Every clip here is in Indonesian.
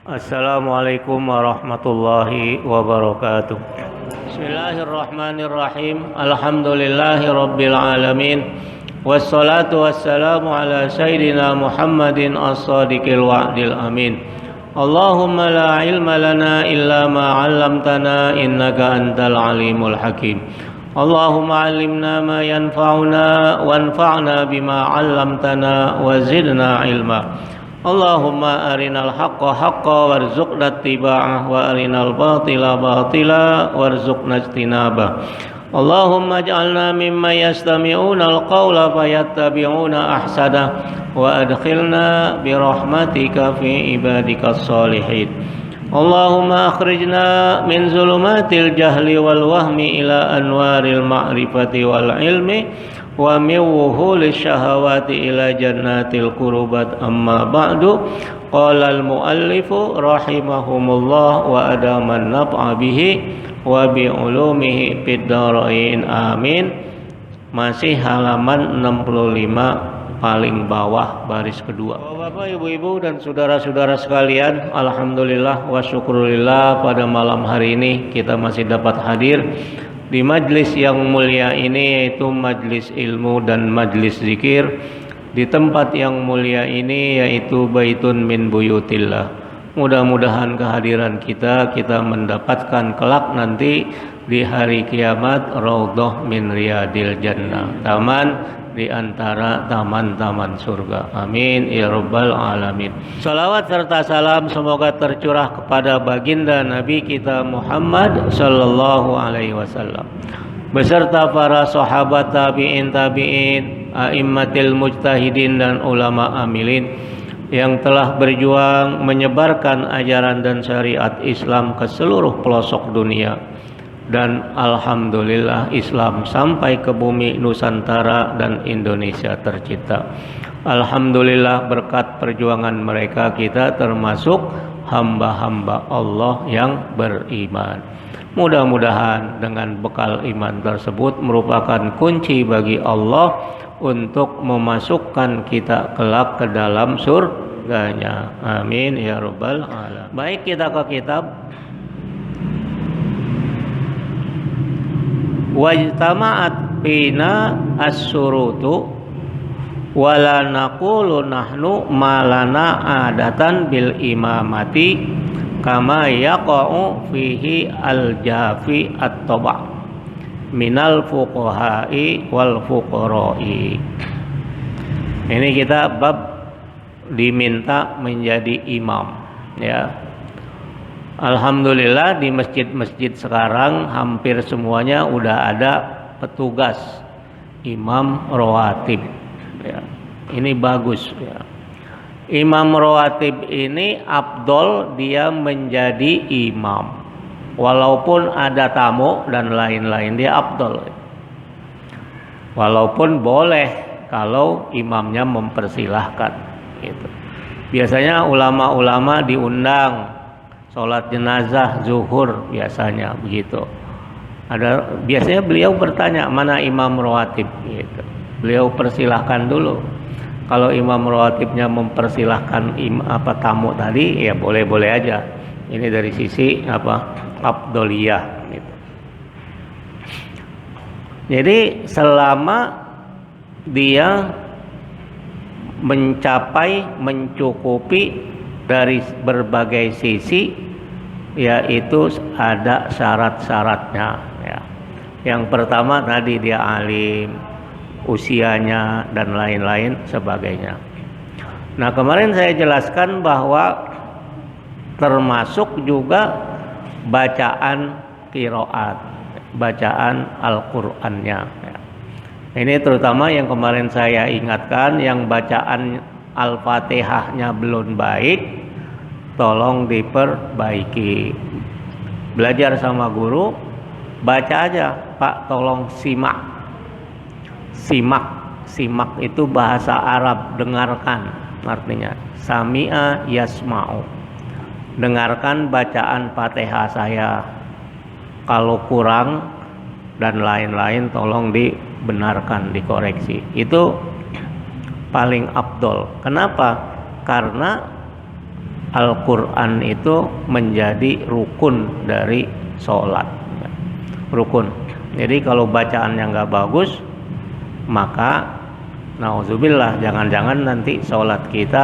Assalamualaikum warahmatullahi wabarakatuh. Bismillahirrahmanirrahim. Alhamdulillahi rabbil alamin. Wassalatu wassalamu ala sayyidina Muhammadin as-sadiqil wa'dil amin. Allahumma la ilma lana illa ma 'allamtana innaka antal alimul hakim. Allahumma 'allimna ma yanfa'una wanfa'na bima 'allamtana wa zidna ilma. Allahumma arinal haqqa haqqa warzuqna ittiba'ah wa arinal batila batila warzuqna ijtinabah. Allahumma ij'alna mimman yastami'una al-qawla fayattabi'una ahsana wa adkhilna birahmatika fi ibadikas salihin. Allahumma akhrijna min zulumatil jahli wal wahmi ila anwaril ma'rifati wal ilmi wa min wuhulis syahawati ila jannatil qurubat. Amma ba'du. Qala al muallifu rahimahumullah wa adaman naf'a bihi wa bi ulumihi fid dharain amin. Masih halaman 65 paling bawah baris kedua. Bapak, ibu-ibu dan saudara-saudara sekalian, alhamdulillah wa syukurillah, pada malam hari ini kita masih dapat hadir di majlis yang mulia ini, yaitu majlis ilmu dan majlis zikir, di tempat yang mulia ini, yaitu baitun min buyutillah. Mudah-mudahan kehadiran kita mendapatkan kelak nanti di hari kiamat raudhah min riyadil jannah, taman di antara taman-taman surga. Amin ya rabbal alamin. Salawat serta salam semoga tercurah kepada baginda Nabi kita Muhammad sallallahu alaihi wasallam beserta para sahabat, tabi'in, a'immatil mujtahidin dan ulama amilin yang telah berjuang menyebarkan ajaran dan syariat Islam ke seluruh pelosok dunia. Dan alhamdulillah Islam sampai ke bumi Nusantara dan Indonesia tercipta. Alhamdulillah berkat perjuangan mereka kita termasuk hamba-hamba Allah yang beriman. Mudah-mudahan dengan bekal iman tersebut merupakan kunci bagi Allah untuk memasukkan kita kelak ke dalam surganya. Amin ya rabbal alamin. Baik, kita ke kitab. Wajtama'at bina as-surutu wala naqulu nahnu malana adatan bil imamati kama yaqa'u fihi al-jafi at-taba' minal fuqaha'i wal fuqara'i. Ini kita bab diminta menjadi imam, ya. Alhamdulillah di masjid-masjid sekarang hampir semuanya udah ada petugas imam rawatib, ya. Ini bagus, ya. Imam rawatib ini afdol dia menjadi imam, walaupun ada tamu dan lain-lain dia afdol. Walaupun boleh kalau imamnya mempersilahkan, gitu. Biasanya ulama-ulama diundang sholat jenazah zuhur, biasanya begitu. Biasanya beliau bertanya mana imam rawatib, gitu. Beliau persilahkan dulu. Kalau imam rawatibnya mempersilahkan tamu tadi, ya boleh-boleh aja. Ini dari sisi afdoliyah, gitu. Jadi selama dia mencukupi dari berbagai sisi, yaitu ada syarat-syaratnya, ya. Yang pertama tadi dia alim, usianya dan lain-lain sebagainya. Nah, kemarin saya jelaskan bahwa termasuk juga bacaan qiraat, bacaan Al-Qur'annya, ya. Ini terutama yang kemarin saya ingatkan, yang bacaan Al-Fatihahnya belum baik, tolong diperbaiki. Belajar sama guru, baca aja, Pak, tolong simak. Simak itu bahasa Arab, dengarkan artinya. Sami'a yasma'u. Dengarkan bacaan Fatihah saya. Kalau kurang dan lain-lain tolong dibenarkan, dikoreksi. Itu paling afdol. Kenapa? Karena Al-Quran itu menjadi rukun dari sholat, rukun. Jadi kalau bacaannya nggak bagus, maka nauzubillah, jangan-jangan nanti sholat kita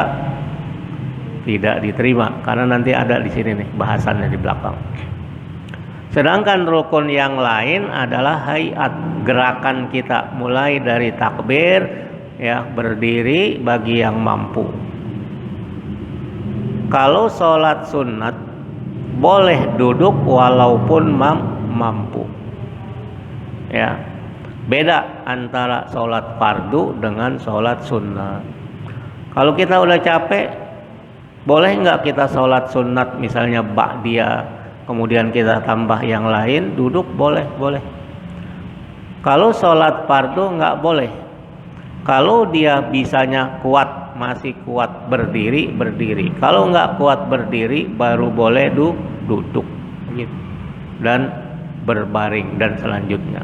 tidak diterima, karena nanti ada di sini nih bahasannya di belakang. Sedangkan rukun yang lain adalah hayat, gerakan kita mulai dari takbir, ya, berdiri bagi yang mampu. Kalau sholat sunat boleh duduk walaupun mampu, ya. Beda antara sholat fardu dengan sholat sunat. Kalau kita udah capek, boleh nggak kita sholat sunat misalnya ba'diyah, kemudian kita tambah yang lain, duduk boleh. Kalau sholat fardu nggak boleh. Kalau dia bisanya kuat, masih kuat berdiri. Kalau nggak kuat berdiri, baru boleh duduk gitu. Dan berbaring dan selanjutnya.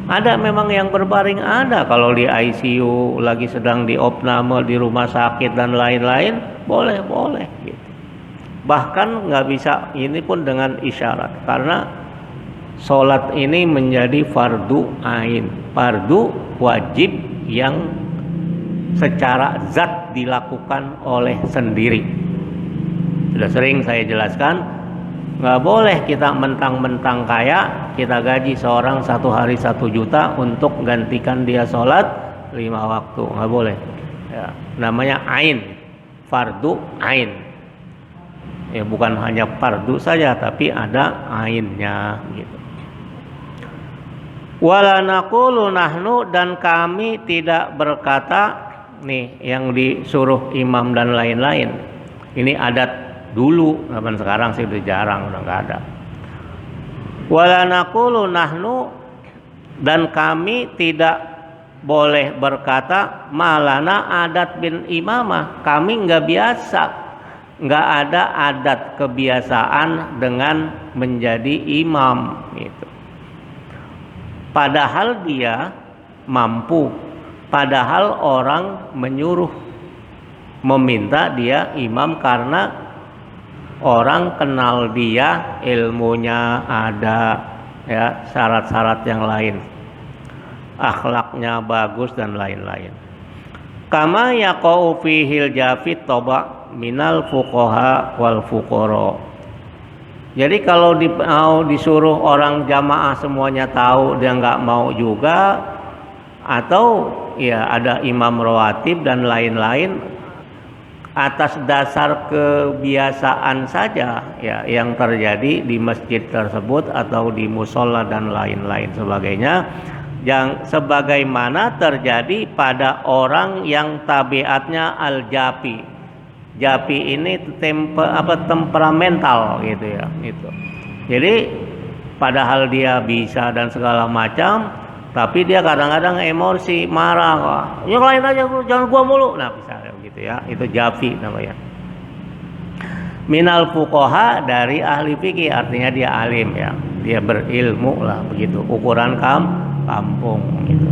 Ada memang yang berbaring, ada kalau di ICU lagi sedang di opname di rumah sakit dan lain-lain, boleh gitu. Bahkan nggak bisa, ini pun dengan isyarat, karena sholat ini menjadi fardu ain, fardu wajib yang secara zat dilakukan oleh sendiri. Sudah sering saya jelaskan, nggak boleh kita mentang-mentang kaya, kita gaji seorang 1 hari 1 juta untuk gantikan dia sholat 5 waktu, nggak boleh, ya. Namanya ain, fardu ain, ya, bukan hanya fardu saja tapi ada ainnya gitu. Wala naqulu nahnu, dan kami tidak berkata, nih yang disuruh imam dan lain-lain, ini adat dulu, zaman sekarang sih udah jarang, udah nggak ada. Wala naqulu nahnu, dan kami tidak boleh berkata malana adat bin imamah, kami nggak biasa, nggak ada adat kebiasaan dengan menjadi imam gitu. Padahal dia mampu, padahal orang menyuruh, meminta dia imam karena orang kenal dia, ilmunya ada, ya, syarat-syarat yang lain, akhlaknya bagus dan lain-lain. Kama yaqau fihil jafit toba minal fuqaha wal fuqara. Jadi kalau disuruh orang jamaah semuanya tahu, dia nggak mau juga, atau ya ada imam rawatib dan lain-lain, atas dasar kebiasaan saja, ya, yang terjadi di masjid tersebut atau di musola dan lain-lain sebagainya, yang sebagaimana terjadi pada orang yang tabiatnya al-jafi. Jafi ini temperamental gitu ya, gitu. Jadi padahal dia bisa dan segala macam, tapi dia kadang-kadang emosi, marah, yang lain aja, jangan gua mulu. Nah, bisa gitu ya, itu jafi namanya. Minal fuqaha, dari ahli fikih, artinya dia alim, ya, dia berilmu lah, begitu ukuran kampung gitu.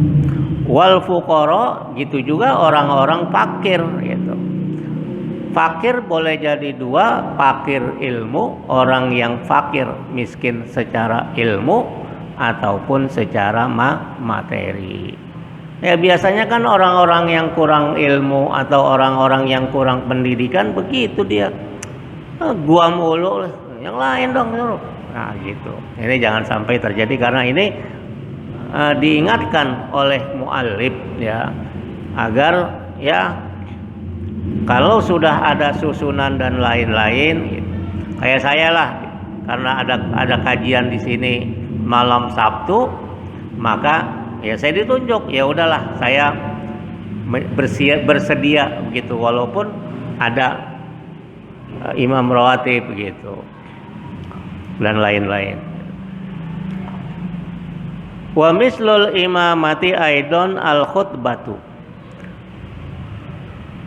Wal fuqara, gitu juga orang-orang fakir gitu. Fakir boleh jadi dua, fakir ilmu, orang yang fakir miskin secara ilmu ataupun secara materi. Ya, biasanya kan orang-orang yang kurang ilmu atau orang-orang yang kurang pendidikan begitu dia. Gua mulu, yang lain dong. Nah gitu. Ini jangan sampai terjadi, karena ini diingatkan oleh muallif, ya, agar ya kalau sudah ada susunan dan lain-lain, gitu. Kayak saya lah, karena ada kajian di sini malam Sabtu, maka ya saya ditunjuk, ya udahlah saya bersedia begitu, walaupun ada imam rawatib begitu dan lain-lain. Wa mislul imamati aidon al khutbatu.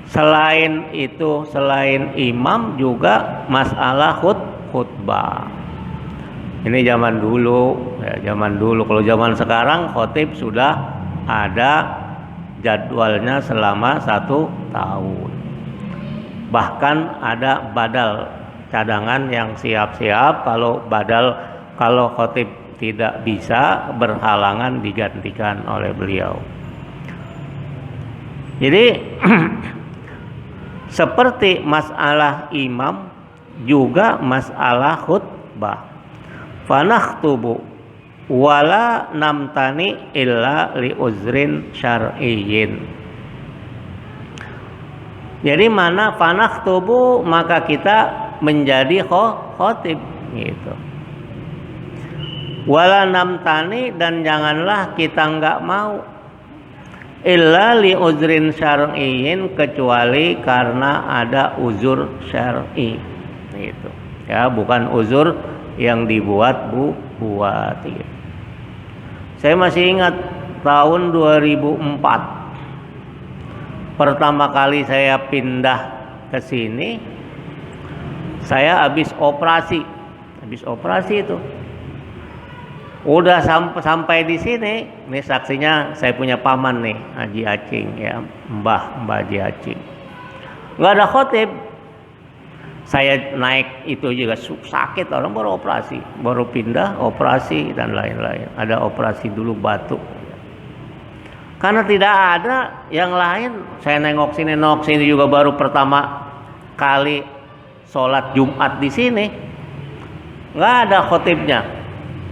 Selain itu, selain imam juga masalah khutbah. Ini zaman dulu, ya, zaman dulu. Kalau zaman sekarang khotib sudah ada jadwalnya selama 1 tahun. Bahkan ada badal cadangan yang siap-siap kalau khotib tidak bisa berhalangan digantikan oleh beliau. Jadi seperti masalah imam juga masalah khutbah. Fanakhtubu wala namtani illa li uzrin syar'iyyin. Jadi mana fanakhtubu maka kita menjadi khotib gitu. Wala namtani dan janganlah kita enggak mau illa li uzrin syar'iyyin kecuali karena ada uzur syar'i gitu. Ya, bukan uzur yang dibuat gitu. Saya masih ingat tahun 2004 pertama kali saya pindah ke sini, saya habis operasi itu. Udah sampai di sini, ini saksinya saya punya paman nih, Haji Acing ya, Mbah Haji Acing. Nggak ada khotib. Saya naik itu juga sakit, orang baru operasi, baru pindah operasi dan lain-lain. Ada operasi dulu batuk. Karena tidak ada yang lain, saya nengok sini juga baru pertama kali sholat Jumat di sini, nggak ada khotibnya.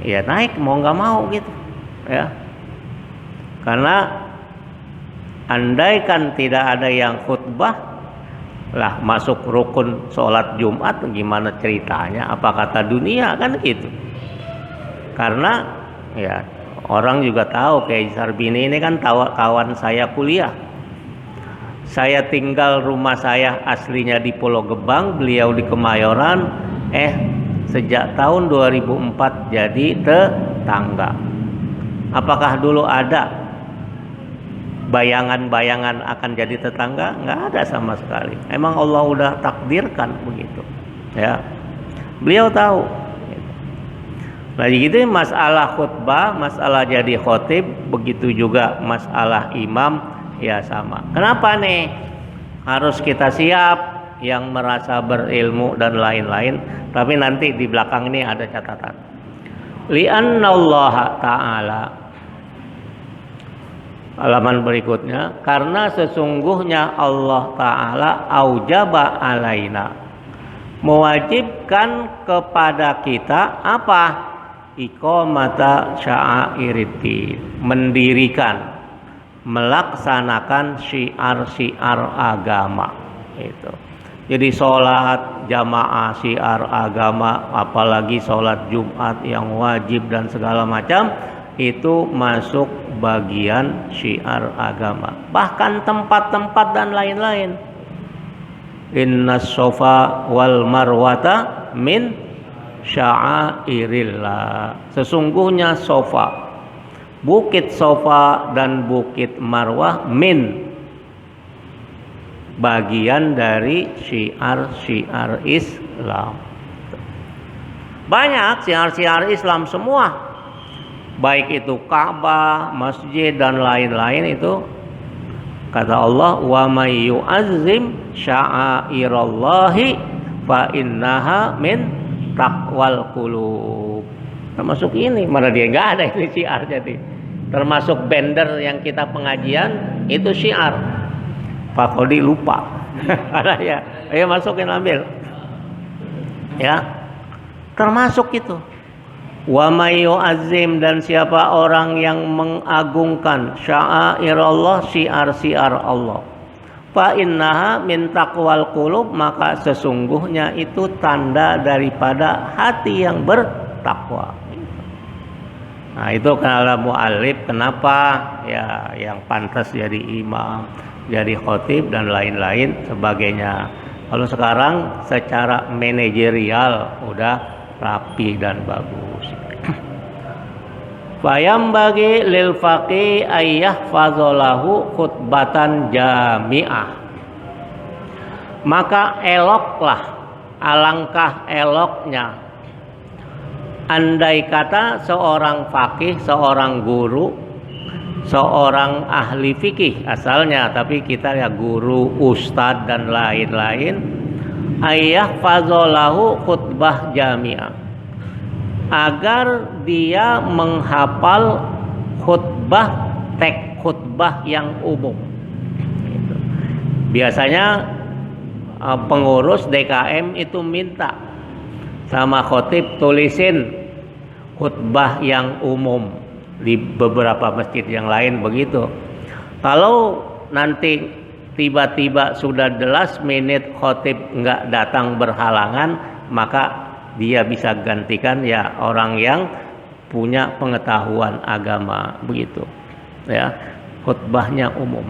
Ya naik mau nggak mau gitu, ya. Karena andaikan tidak ada yang khutbah, lah masuk rukun sholat Jumat gimana ceritanya? Apa kata dunia kan gitu? Karena ya orang juga tahu kayak Sarbini ini kan kawan saya kuliah. Saya tinggal rumah saya aslinya di Pulau Gebang, beliau di Kemayoran. Sejak tahun 2004 jadi tetangga. Apakah dulu ada bayangan-bayangan akan jadi tetangga? Nggak ada sama sekali. Emang Allah udah takdirkan begitu. Ya, beliau tahu. Nah, gitu masalah khutbah, masalah jadi khotib, begitu juga masalah imam, ya sama. Kenapa nih harus kita siap yang merasa berilmu dan lain-lain? Tapi nanti di belakang ini ada catatan. Li'anna Allah Ta'ala, halaman berikutnya, karena sesungguhnya Allah Ta'ala aujaba alaina, mewajibkan kepada kita apa? Iqamata sya'iriddin, mendirikan, melaksanakan syiar-syiar agama itu. Jadi sholat jamaah syiar agama, apalagi sholat Jumat yang wajib dan segala macam, itu masuk bagian syiar agama. Bahkan tempat-tempat dan lain-lain. Innas sofa wal marwata min sya'airillah. Sesungguhnya sofa, bukit Sofa dan bukit Marwah min, bagian dari syiar-syiar Islam. Banyak syiar-syiar Islam semua, baik itu Ka'bah, masjid dan lain-lain itu. Kata Allah, wa may yu'azzim sya'airallahi fa innaha min taqwal qulub. Termasuk ini, mana dia nggak ada ini syiar. Jadi termasuk banner yang kita pengajian itu syiar. Pak Kodi lupa. Ya, ayo masukin, ambil. Ya, termasuk itu. Wa may yu'azzim, dan siapa orang yang mengagungkan sya'airallah, syiar-syiar Allah, fa innaha min taqwal qulub, maka sesungguhnya itu tanda daripada hati yang bertakwa. Nah, itu kalau mu'allif kenapa ya yang pantas jadi imam, jadi khotib dan lain-lain sebagainya. Kalau sekarang secara manajerial udah rapi dan bagus. Fayam bagi lil faqih ayyah fazolahu khutbatan jami'ah. Maka eloklah, alangkah eloknya, andai kata seorang faqih, seorang guru seorang ahli fikih asalnya, tapi kita ya guru, ustadz dan lain-lain, ayah fazolahu khutbah jami'ah, agar dia menghafal khutbah, teks khutbah yang umum. Gitu. Biasanya pengurus DKM itu minta sama khotib tulisin khutbah yang umum di beberapa masjid yang lain begitu. Kalau nanti tiba-tiba sudah the last minute khotib nggak datang berhalangan, maka dia bisa gantikan ya orang yang punya pengetahuan agama begitu. Ya, khutbahnya umum.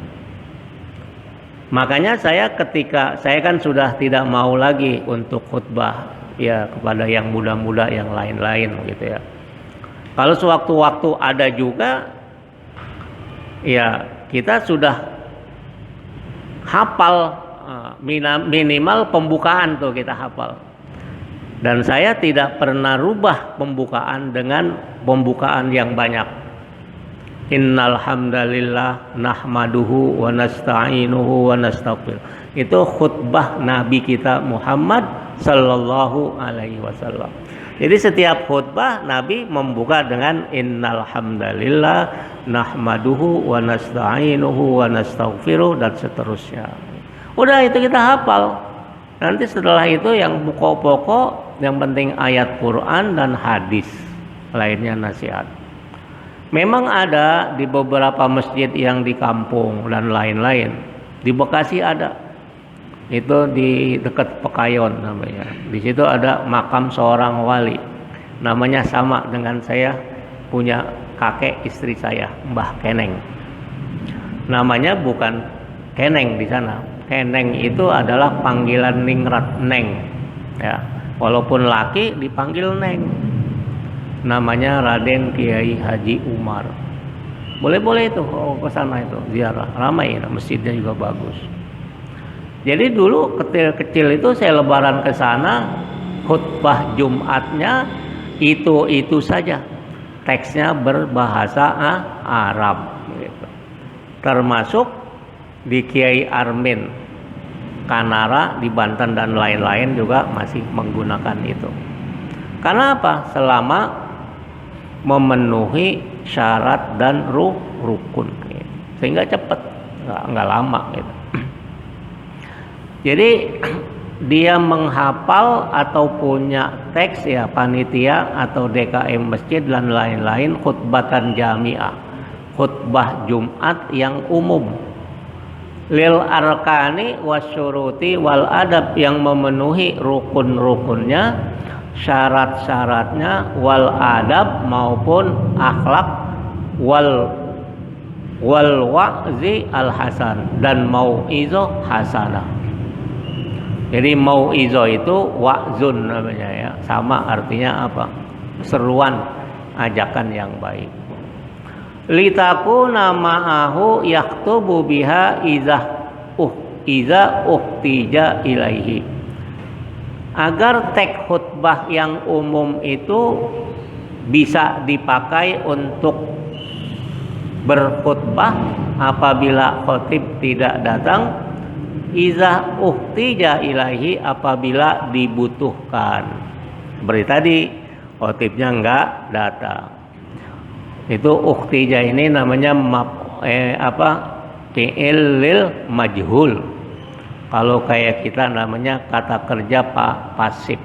Makanya ketika saya kan sudah tidak mau lagi untuk khutbah ya kepada yang muda-muda yang lain-lain gitu ya. Kalau sewaktu-waktu ada juga, ya kita sudah hafal minimal pembukaan tuh kita hafal. Dan saya tidak pernah rubah pembukaan dengan pembukaan yang banyak. Innal hamdalillah nahmaduhu wa nasta'inuhu wa nastaghfir. Itu khutbah Nabi kita Muhammad sallallahu alaihi wasallam. Jadi setiap khutbah Nabi membuka dengan innal hamdalillah nahmaduhu wa nasta'inuhu wa nastaghfiruh dan seterusnya. Udah itu kita hafal. Nanti setelah itu yang pokok-pokok yang penting ayat Quran dan hadis, lainnya nasihat. Memang ada di beberapa masjid yang di kampung dan lain-lain. Di Bekasi ada. Itu di dekat Pekayon namanya. Di situ ada makam seorang wali. Namanya sama dengan saya punya kakek istri saya, Mbah Keneng. Namanya bukan Keneng di sana. Keneng itu adalah panggilan ningrat, Neng. Ya, walaupun laki dipanggil Neng. Namanya Raden Kiai Haji Umar. Boleh-boleh itu ke sana itu ziarah. Ramai, masjidnya juga bagus. Jadi dulu kecil-kecil itu saya lebaran ke sana, khutbah Jumatnya itu saja. Teksnya berbahasa Arab gitu. Termasuk di Kiai Armin Kanara di Banten dan lain-lain juga masih menggunakan itu. Karena apa? Selama memenuhi syarat dan rukun gitu. Sehingga cepat, nggak lama gitu. Jadi dia menghafal atau punya teks ya panitia atau DKM masjid dan lain-lain khutbatan jami'ah, khutbah Jumat yang umum, lil arkani wasyuruti wal adab, yang memenuhi rukun-rukunnya, syarat-syaratnya, wal adab maupun akhlak, wal wa'zi al hasan, dan mau'izah hasanah. Jadi mau'izah itu wa'zun namanya ya, sama artinya apa? Seruan, ajakan yang baik. Litakuna ma'ahu yaktubu biha iza uhtija ilaihi. Agar teks khutbah yang umum itu bisa dipakai untuk berkhutbah apabila khatib tidak datang, iza uhtija ilaihi apabila dibutuhkan. Berarti tadi khatibnya enggak datang. Itu uhtija ini namanya fi'il lil majhul. Kalau kayak kita namanya kata kerja pasif.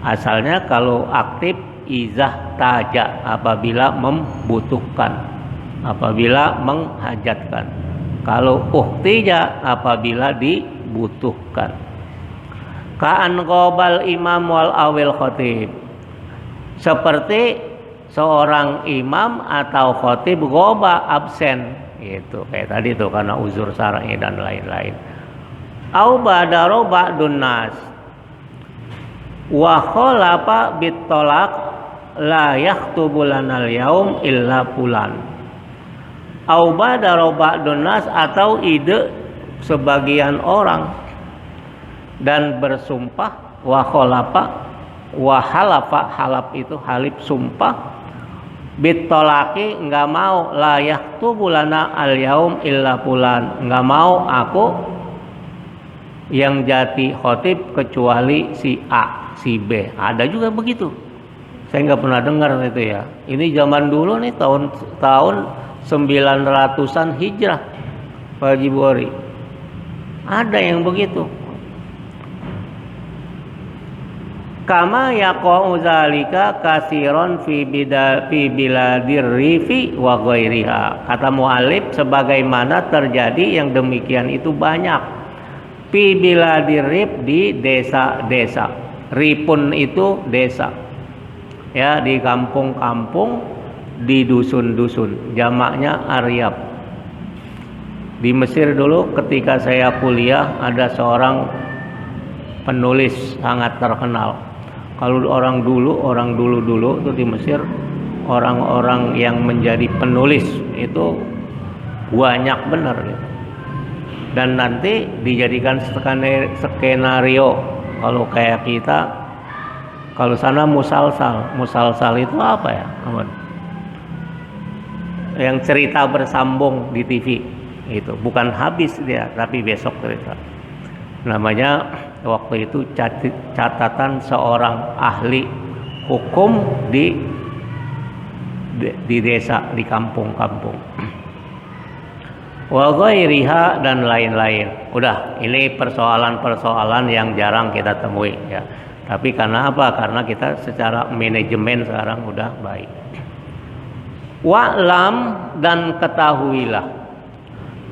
Asalnya kalau aktif izah taja apabila membutuhkan, apabila menghajatkan. Kalau uhtija apabila dibutuhkan. Ka'an qobal imam wal awil khatib. Seperti seorang imam atau khatib goba absen gitu. Kayak tadi tuh karena uzur syar'i dan lain-lain. Au badaro ba'dun nas. Wa khalafa bitolak la yaktubu lanal yaum illa fulan. Au badaro ba'dun nas, atau ide sebagian orang dan bersumpah, wa khalafa, wa halafa, halaf itu halif sumpah, bitolaki, nggak mau, la yaktubu lana al yaum illa fulan, nggak mau aku yang jadi khotib kecuali si A, si B. Ada juga begitu. Saya nggak pernah dengar itu ya. Ini zaman dulu nih, tahun 900-an Hijrah, Pak Haji Buhori. Ada yang begitu. Kama yaqa'u zalika kasiron fi biladir rifi wa ghairiha. Kata mu'alif, sebagaimana terjadi yang demikian itu banyak. Fi biladir rif, di desa-desa. Ripun itu desa. Ya, di kampung-kampung, di dusun-dusun. Jamaknya aryab. Di Mesir dulu ketika saya kuliah, ada seorang penulis sangat terkenal. Kalau orang dulu itu di Mesir, orang-orang yang menjadi penulis itu banyak benar gitu. Dan nanti dijadikan skenario. Kalau kayak kita, kalau sana musalsal itu apa ya? Yang cerita bersambung di TV itu, bukan habis dia, tapi besok cerita. Namanya waktu itu catatan seorang ahli hukum di desa, di kampung-kampung. Wa ghairiha, dan lain-lain. Udah, ini persoalan-persoalan yang jarang kita temui ya. Tapi karena apa? Karena kita secara manajemen sekarang udah baik. Wa'lam, dan ketahuilah,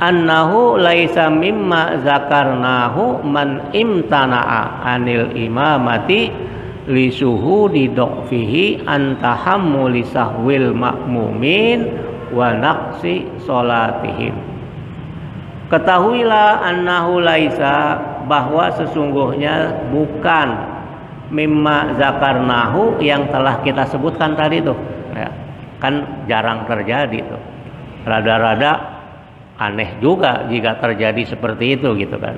annahu laisa mimma zakarnahu man imtana'a anil imamati li suhudi dha'fihi an tahammuli sahwil ma'mumin wa naqsi salatihim. Ketahuilah, annahu laisa, bahwa sesungguhnya bukan, mimma zakarnahu, yang telah kita sebutkan tadi tuh ya. Kan jarang terjadi tuh, rada-rada aneh juga jika terjadi seperti itu gitu kan.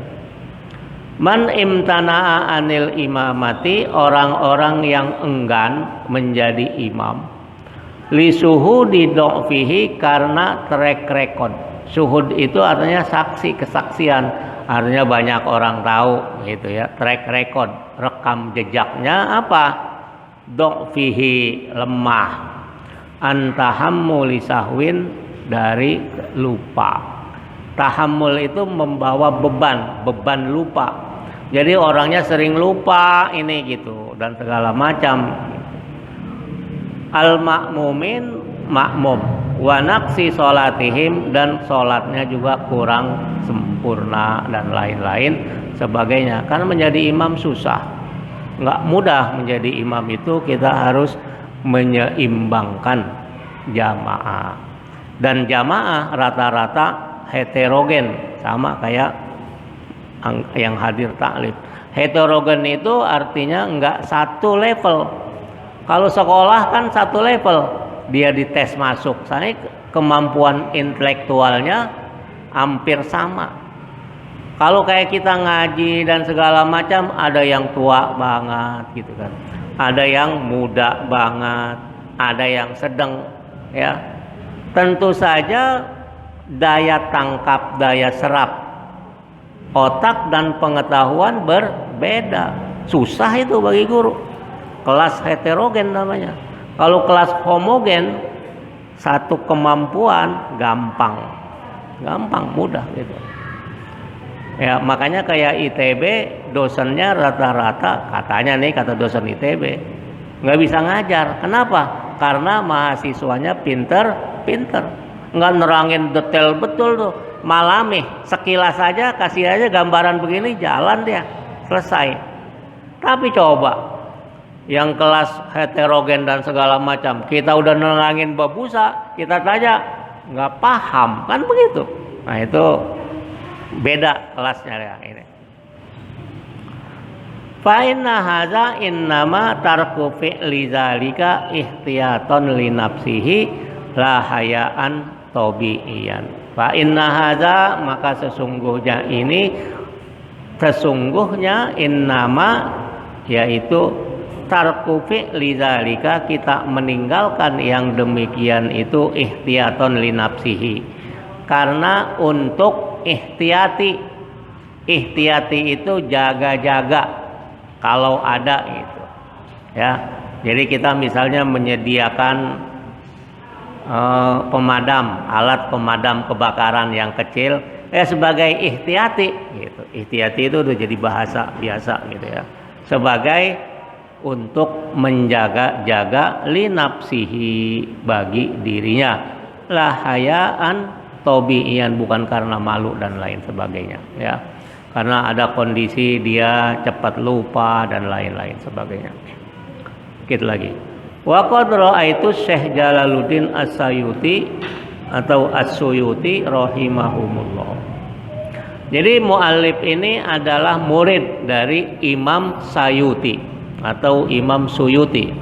Man imtana'a anil imamati, orang-orang yang enggan menjadi imam, li suhudi dha'fihi, karena track record. Suhud itu artinya saksi, kesaksian, artinya banyak orang tahu gitu ya. Track record, rekam jejaknya apa? Dha'fihi, lemah. Antahammuli sahwin, dari lupa. Tahammul itu membawa beban lupa. Jadi orangnya sering lupa ini gitu, dan segala macam. Al makmumin, makmum, wa naqsi salatihim, dan salatnya juga kurang sempurna, dan lain-lain sebagainya. Karena menjadi imam susah, nggak mudah menjadi imam itu. Kita harus menyeimbangkan jamaah, dan jamaah rata-rata heterogen, sama kayak yang hadir taklif. Heterogen itu artinya enggak satu level. Kalau sekolah kan satu level, dia dites masuk, soalnya kemampuan intelektualnya hampir sama. Kalau kayak kita ngaji dan segala macam, ada yang tua banget gitu kan, ada yang muda banget, ada yang sedang ya. Tentu saja daya tangkap, daya serap otak dan pengetahuan berbeda. Susah itu bagi guru. Kelas heterogen namanya. Kalau kelas homogen, satu kemampuan, gampang, mudah gitu. Ya makanya kayak ITB, dosennya rata-rata, katanya nih, kata dosen ITB, nggak bisa ngajar. Kenapa? Karena mahasiswanya pinter, nggak nerangin detail betul tuh, malami sekilas saja, kasih aja gambaran begini, jalan dia, selesai. Tapi coba yang kelas heterogen dan segala macam, kita udah nerangin bab busa, kita tanya nggak paham, kan begitu. Nah itu beda kelasnya ya ini. Fa inna hadza innama tarku fi'li zalika ihtiyaton li nafsihi la hayaan tabi'iyan. Fa inna hadza, maka sesungguhnya ini, sesungguhnya innama, yaitu tarku fi'li zalika, kita meninggalkan yang demikian itu ihtiyaton li nafsihi, karena untuk ihtiyati. Ihtiyati itu jaga-jaga kalau ada itu. Ya. Jadi kita misalnya menyediakan pemadam, alat pemadam kebakaran yang kecil sebagai ihtiyati gitu. Ihtiyati itu udah jadi bahasa biasa gitu ya. Sebagai untuk menjaga-jaga li nafsihi, bagi dirinya, la hayaan tobi'ian, bukan karena malu dan lain sebagainya ya. Karena ada kondisi dia cepat lupa dan lain-lain sebagainya. Sedikit lagi. Wa qad ra'aitu Syekh Jalaluddin As-Sayuti atau As-Suyuti rahimahumullah. Jadi muallif ini adalah murid dari Imam Sayuti atau Imam Suyuti.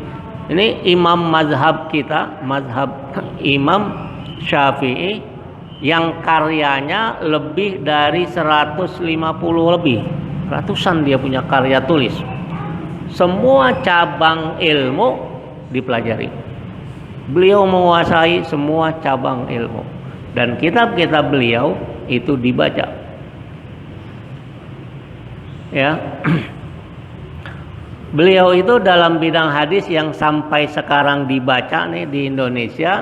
Ini imam mazhab kita, mazhab Imam Syafi'i, yang karyanya lebih dari 150 lebih. Ratusan dia punya karya tulis. Semua cabang ilmu dipelajari. Beliau menguasai semua cabang ilmu, dan kitab-kitab beliau itu dibaca. Ya. Beliau itu dalam bidang hadis yang sampai sekarang dibaca nih di Indonesia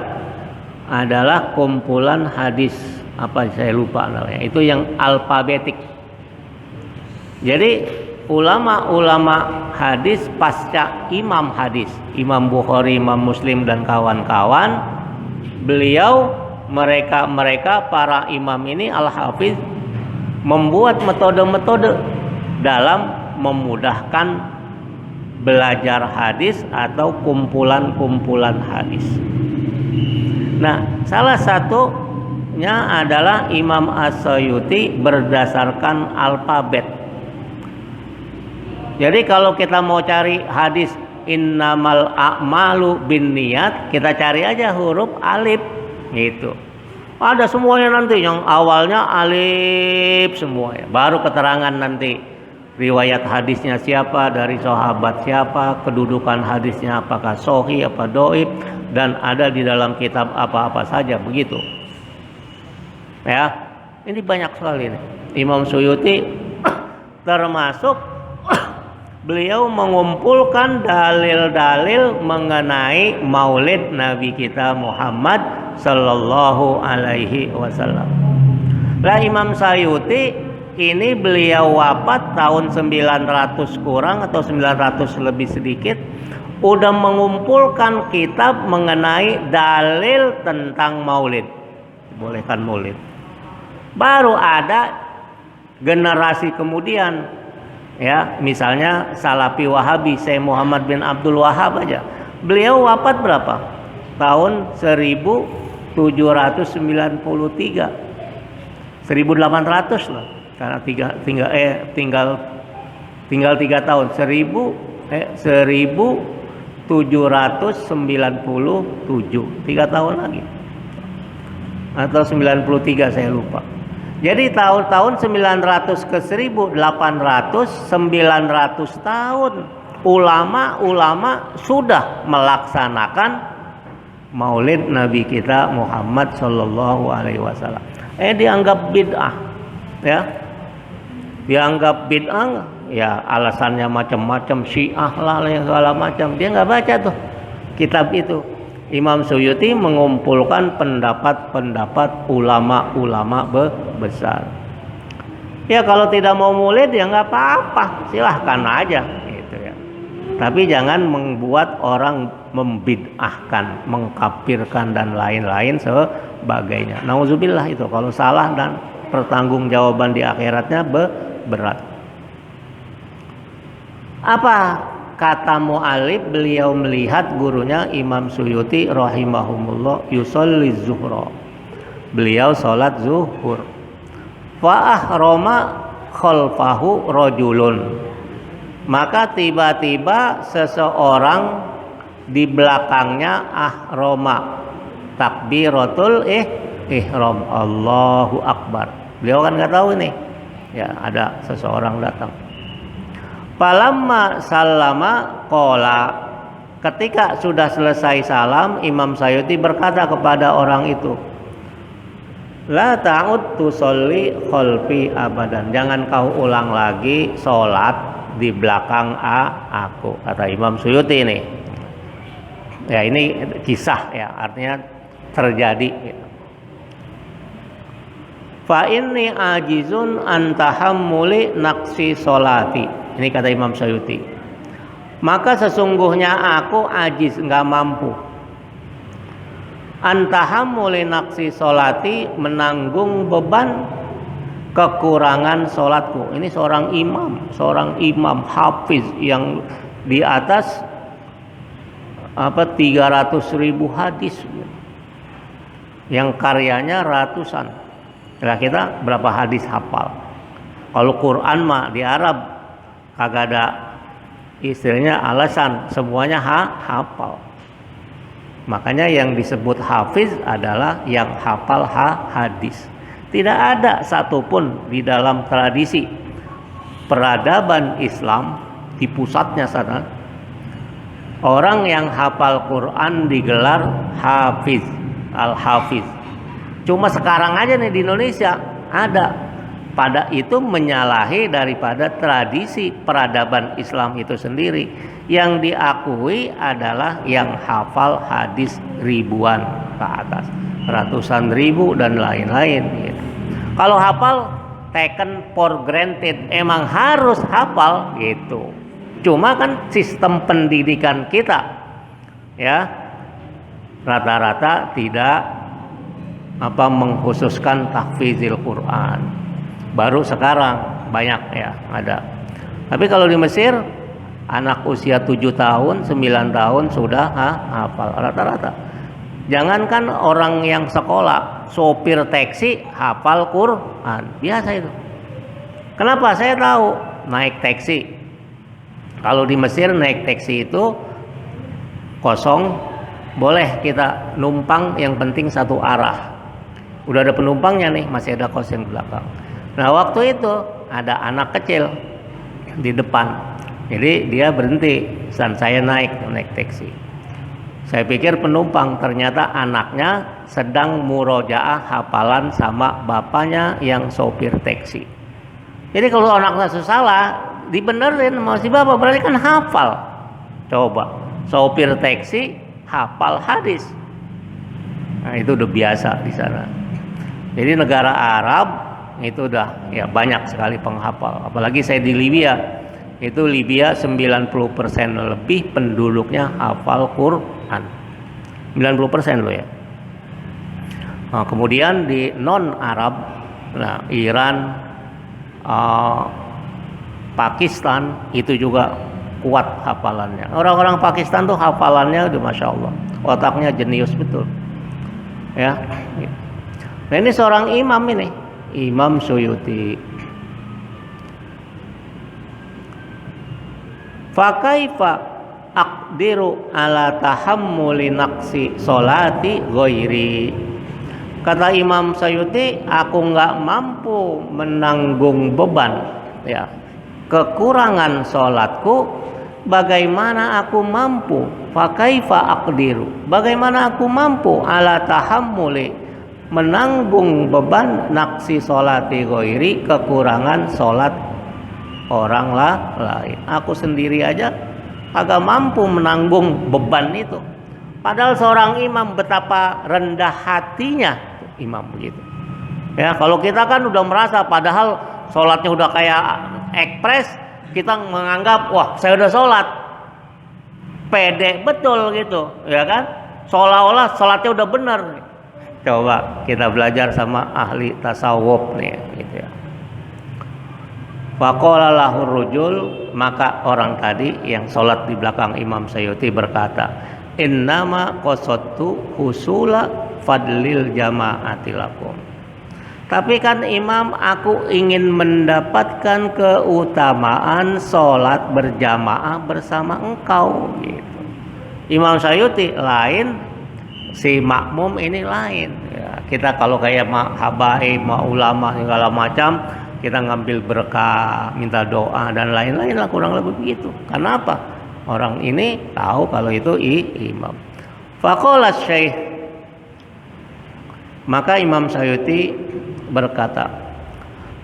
adalah kumpulan hadis, apa saya lupa namanya, itu yang alfabetik. Jadi ulama-ulama hadis pasca imam hadis, Imam Bukhari, Imam Muslim dan kawan-kawan, beliau, mereka para imam ini al-hafiz membuat metode-metode dalam memudahkan belajar hadis atau kumpulan-kumpulan hadis. Nah, salah satunya adalah Imam As-Sayuti berdasarkan alfabet. Jadi kalau kita mau cari hadis innamal a'malu binniyat, kita cari aja huruf alif gitu. Ada semuanya nanti, yang awalnya alif semua ya. Baru keterangan nanti riwayat hadisnya siapa, dari sahabat siapa, kedudukan hadisnya apakah sahih apa dhaif, dan ada di dalam kitab apa-apa saja, begitu. Ya, ini banyak sekali nih. Imam Suyuti termasuk beliau mengumpulkan dalil-dalil mengenai maulid Nabi kita Muhammad sallallahu alaihi wasallam. Lah Imam Suyuti ini beliau wafat tahun 900 kurang atau 900 lebih sedikit, udah mengumpulkan kitab mengenai dalil tentang maulid, bolehkan maulid. Baru ada generasi kemudian, ya, misalnya Salafi Wahabi, Syekh Muhammad bin Abdul Wahab aja. Beliau wafat berapa? Tahun 1793. 1800 lah. Karena tinggal 3 tahun. 1797, 3 tahun lagi. Atau 93, saya lupa. Jadi tahun-tahun 900 ke 1800, 900 tahun ulama-ulama sudah melaksanakan maulid Nabi kita Muhammad sallallahu alaihi wasallam. Dianggap bid'ah, ya. Dianggap bid'ah, ya alasannya macam-macam, Syiah lah yang segala macam. Dia nggak baca tuh kitab itu. Imam Suyuti mengumpulkan pendapat-pendapat ulama-ulama besar. Ya kalau tidak mau maulid ya nggak apa-apa, silahkan aja gitu ya. Tapi jangan membuat orang membid'ahkan, mengkafirkan dan lain-lain sebagainya. Nauzubillah, itu kalau salah dan pertanggungjawaban di akhiratnya berat. Apa kata mu'alif? Beliau melihat gurunya Imam Suyuti rahimahumullah yusolli zuhra. Beliau sholat zuhur. Fa'ahroma khalfahu rajulun. Maka tiba-tiba seseorang di belakangnya ahroma, takbiratul ihram, Allahu Akbar. Beliau kan nggak tahu nih, ya ada seseorang datang. Falamma sallama qala, ketika sudah selesai salam, Imam Sayuti berkata kepada orang itu, la ta'ud tusolli khalfi abadan, jangan kau ulang lagi sholat di belakang aku, kata Imam Suyuti ini. Ya, ini kisah ya, artinya terjadi. Fa inni ajizun an tahammuli naqsi sholati. Ini kata Imam Suyuti. Maka sesungguhnya aku ajiz, enggak mampu. An tahammuli naqsi sholati, menanggung beban kekurangan sholatku. Ini seorang imam hafiz yang di atas 300.000 hadis, yang karyanya ratusan. Kira-kira berapa hadis hafal? Kalau Quran mah di Arab kagak ada istilahnya alasan, semuanya hafal. Makanya yang disebut hafiz adalah yang hafal hadis. Tidak ada satupun di dalam tradisi peradaban Islam di pusatnya sana orang yang hafal Quran digelar hafiz, al-hafiz. Cuma sekarang aja nih di Indonesia ada. Pada itu menyalahi daripada tradisi peradaban Islam itu sendiri. Yang diakui adalah yang hafal hadis ribuan ke atas, ratusan ribu dan lain-lain gitu. Kalau hafal taken for granted, emang harus hafal gitu. Cuma kan sistem pendidikan kita ya rata-rata tidak mengkhususkan tahfizil Quran. Baru sekarang banyak ya ada. Tapi kalau di Mesir anak usia 7 tahun, 9 tahun sudah hafal rata-rata. Jangankan orang yang sekolah, sopir taksi hafal Quran. Biasa itu. Kenapa? Saya tahu naik taksi. Kalau di Mesir naik taksi itu kosong, boleh kita numpang, yang penting satu arah. Udah ada penumpangnya nih, masih ada kosong di belakang. Nah waktu itu ada anak kecil di depan, jadi dia berhenti dan saya naik taksi. Saya pikir penumpang, ternyata anaknya sedang murojaah hafalan sama bapaknya yang sopir taksi. Jadi kalau anaknya salah dibenerin sama si bapak, berarti kan hafal. Coba sopir taksi hafal hadis. Nah itu udah biasa di sana. Jadi negara Arab itu udah ya banyak sekali penghafal. Apalagi saya di Libya. Itu Libya 90% lebih penduduknya hafal Quran. 90% loh ya. Nah, kemudian di non Arab, nah Iran, Pakistan itu juga kuat hafalannya. Orang-orang Pakistan tuh hafalannya udah masya Allah, otaknya jenius betul. Ya. Nah ini seorang imam ini, Imam Suyuti. Fakaifa aqdiru ala tahammuli naqsi solati ghairi. Kata Imam Suyuti, aku nggak mampu menanggung beban ya kekurangan sholatku. Bagaimana aku mampu? Fakaifa aqdiru, bagaimana aku mampu ala tahammuli, menanggung beban naqsi sholati ghairi, kekurangan sholat orang lain. Aku sendiri aja agak mampu menanggung beban itu. Padahal seorang imam betapa rendah hatinya imam begitu. Ya, kalau kita kan udah merasa padahal sholatnya udah kayak ekspres, kita menganggap wah saya udah sholat, pede betul gitu, ya kan? Seolah-olah sholatnya udah benar. Coba kita belajar sama ahli tasawuf nih, gitu ya. Faqala lahur rujul, maka orang tadi yang sholat di belakang Imam Suyuti berkata, innama qasattu husula fadlil jama'ati lakum. Tapi kan Imam, aku ingin mendapatkan keutamaan sholat berjamaah bersama engkau gitu. Imam Suyuti lain, si makmum ini lain ya. Kita kalau kayak habaib, ulama segala macam kita ngambil berkah, minta doa dan lain-lain lah, kurang lebih begitu. Karena apa? Orang ini tahu kalau itu imam. Faqala Syekh, maka Imam Sayuti berkata,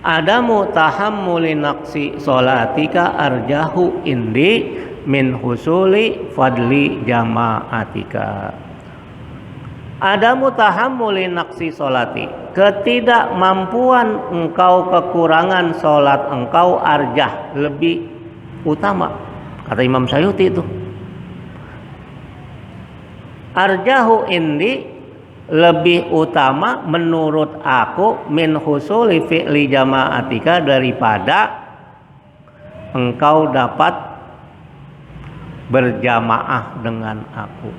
adamu tahammuli naqsi sholatika arjahu indi min husuli fadli jamaatika. Adamu tahammuli naqsi sholati, ketidakmampuan engkau kekurangan sholat engkau arjah, lebih utama, kata Imam Sayuti itu. Arjahu indi, lebih utama menurut aku, min husuli fi'li jamaatika, daripada engkau dapat berjamaah dengan aku.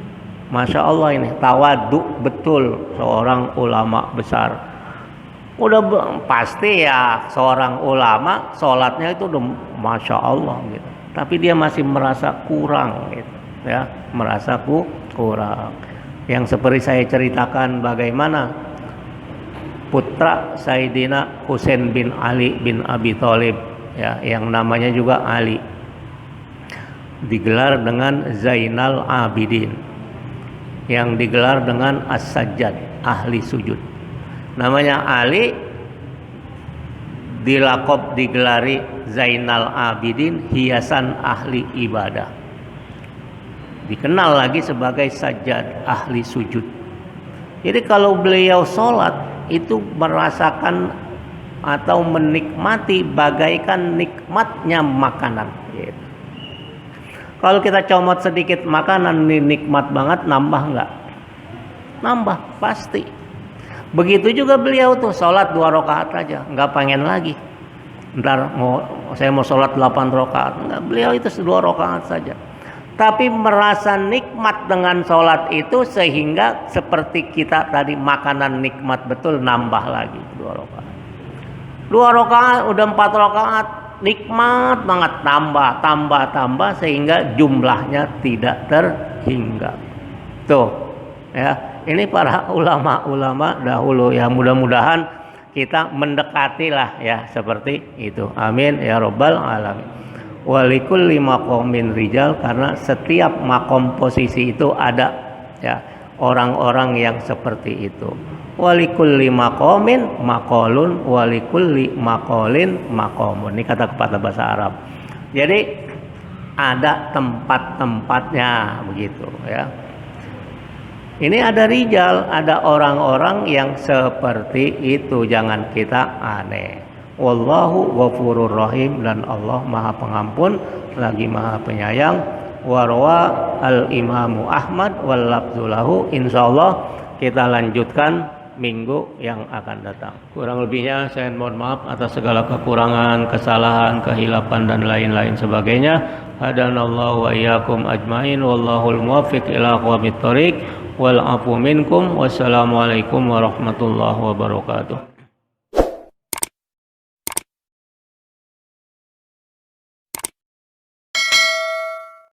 Masya Allah, ini tawadhu betul seorang ulama besar. Udah pasti ya seorang ulama sholatnya itu udah Masya Allah gitu. Tapi dia masih merasa kurang gitu, ya, merasa kurang. Yang seperti saya ceritakan bagaimana putra Sayyidina Husain bin Ali bin Abi Thalib, ya, yang namanya juga Ali, digelar dengan Zainal Abidin, yang digelar dengan As-Sajjad, ahli sujud. Namanya Ali, digelari Zainal Abidin, hiasan ahli ibadah. Dikenal lagi sebagai Sajjad, ahli sujud. Jadi kalau beliau sholat itu merasakan atau menikmati bagaikan nikmatnya makanan gitu. Kalau kita comot sedikit makanan ini nikmat banget, nambah nggak? Nambah, pasti. Begitu juga beliau tuh sholat 2 rakaat aja, nggak pengen lagi. Ntar saya mau sholat 8 rakaat, nggak, beliau itu 2 rakaat saja. Tapi merasa nikmat dengan sholat itu, sehingga seperti kita tadi makanan nikmat betul, nambah lagi 2 rakaat. 2 rakaat udah 4 rakaat, nikmat banget, tambah sehingga jumlahnya tidak terhingga. Tuh, ya, ini para ulama-ulama dahulu, ya, mudah-mudahan kita mendekatilah ya seperti itu. Amin ya rabbal alamin. Walikulli maqamin rijal, karena setiap makom posisi itu ada, ya, orang-orang yang seperti itu. Walikulli maqamin maqalun, walikulli maqalin maqamun. Ini kata kepatah bahasa Arab. Jadi ada tempat-tempatnya begitu, ya. Ini ada rijal, ada orang-orang yang seperti itu, jangan kita aneh. Wallahu ghafurur rahim, dan Allah Maha Pengampun lagi Maha Penyayang. Warwa al-Imamu Ahmad wal lafzulahu. Insyaallah kita lanjutkan minggu yang akan datang. Kurang lebihnya saya mohon maaf atas segala kekurangan, kesalahan, kehilapan dan lain-lain sebagainya. Hadanallahu wa iyyakum ajmain, wallahul muwaffiq ila aqwamit thoriq, wal afu minkum. Wassalamualaikum warahmatullahi wabarakatuh.